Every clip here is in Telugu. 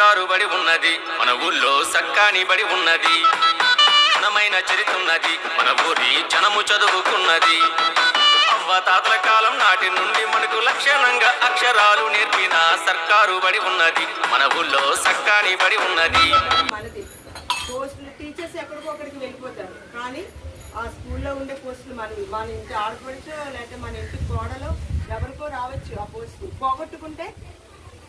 సర్కారు బడి ఉన్నది, మన ఊళ్ళో సక్కాని బడి ఉన్నది. ఘనమైన చరిత్ర ఉన్నది, మన ఊరి జనము చదువుకున్నది. అవ్వ తాతల కాలం నాటి నుండి మనకు లక్షణంగా అక్షరాలు నేర్పిన సర్కారు బడి ఉన్నది, మన ఊళ్ళో సక్కాని బడి ఉన్నది. టీచర్స్ ఎక్కడికొక్కడికి వెళ్ళిపోతారు, కానీ ఆ స్కూల్లో ఉండే పోస్టులు మన ఇంటి ఆడపడుచో లేకపోతే మన ఇంటి కోడలో ఎవరికో రావచ్చు. ఆ పోస్టులు పోగొట్టుకుంటే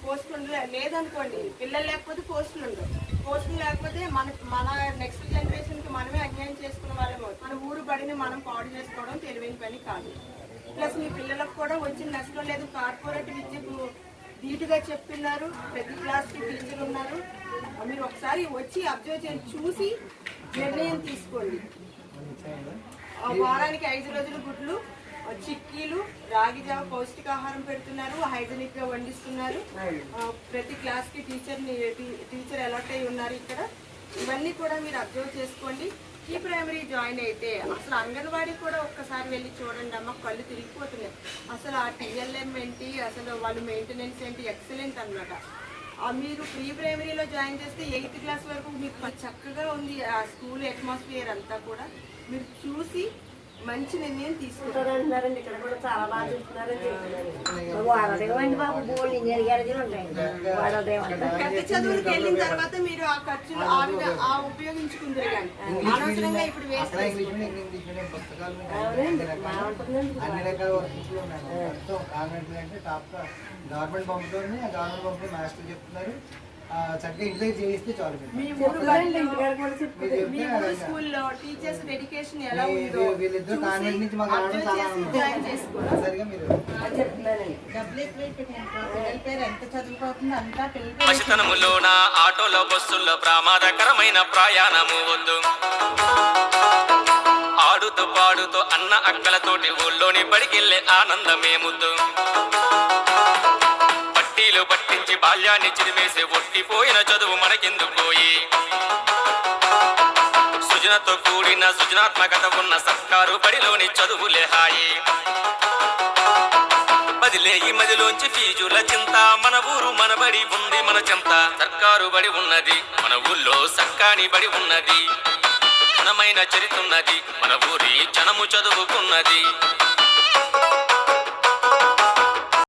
పోస్టులు లేదనుకోండి, పిల్లలు లేకపోతే పోస్టులు ఉండవు. పోస్టులు లేకపోతే మన నెక్స్ట్ జనరేషన్కి మనమే అన్యాయం చేసుకున్న వాళ్ళం. మన ఊరు బడిని మనం పాడు చేసుకోవడం తెలివైన పని కాదు. ప్లస్ మీ పిల్లలకు కూడా వచ్చిన నష్టం లేదు. కార్పొరేట్ విద్యకు ధీటుగా చెప్తున్నారు, ప్రతి క్లాస్కి టీచర్ ఉన్నారు. మీరు ఒకసారి వచ్చి అబ్జర్వ్ చేసి చూసి నిర్ణయం తీసుకోండి. వారానికి 5 రోజులు గుడ్లు, చిక్కీలు, రాగి జావ పౌష్టికాహారం పెడుతున్నారు, హైజెనిక్ గా వండిస్తున్నారు. ప్రతి క్లాస్ కి టీచర్ అలాట్ అయి ఉన్నారు ఇక్కడ. ఇవన్నీ కూడా మీరు అబ్జర్వ్ చేసుకోండి. ఈ ప్రైమరీ జాయిన్ అయితే అసలు అంగన్వాడీ కూడా ఒక్కసారి వెళ్ళి చూడండి అమ్మ, కళ్ళు తిరిగిపోతున్నాయి. అసలు ఆ టీఎల్ఎం ఏంటి, అసలు వాళ్ళు మెయింటెనెన్స్ ఏంటి, ఎక్సలెంట్ అన్నమాట. మీరు ప్రీ ప్రైమరీలో జాయిన్ చేస్తే 8th క్లాస్ వరకు మీకు చక్కగా ఉంది. ఆ స్కూల్ అట్మాస్ఫియర్ అంతా కూడా మీరు చూసి మంచి నిర్ణయం తీసుకుంటారంటున్నారండి. ఇక్కడ కూడా చాలా బాగా చూస్తున్నారండి. పెద్ద చదువులకు వెళ్ళిన తర్వాత మీరు ఆ ఖర్చులు ఉపయోగించుకుంటారు, కానీ అనవసరంగా ఇప్పుడు వేస్ట్. గవర్నమెంట్ పంపుతోనే గవర్నమెంట్ పంపుతో మాస్టర్ చెప్తున్నారు, చక్కగా ఇంట్లో చేయిస్తే చాలు. వీళ్ళిద్దరు కాన్వెంట్ నుంచి మాకు రావడం చాలా సరిగా మీరు పసితనములోన ఆటోలో బస్సుల్లో ప్రమాదకరమైన ప్రయాణము వద్దు. ఆడుతూ పాడుతూ అన్న అక్కలతోటి ఊళ్ళోని బడికెళ్ళే ఆనందమే ముద్దు. పట్టీలు పట్టించి బాల్యాన్ని చిరిమేసే ఒట్టిపోయిన చదువు మనకెందుకు పోయి. సృజనతో కూడిన సృజనాత్మకత ఉన్న సర్కారు బడిలోని చదువులే హాయి. బదిలే ఈ మదిలోంచి ఫీజుల చింత, మన ఊరు మన బడి ఉంది మన చెంత. సర్కారు బడి ఉన్నది, మన ఊళ్ళో సక్కాని బడి ఉన్నది. ఘనమైన చరిత్ర ఉన్నది, మన ఊరి జనము చదువుకున్నది.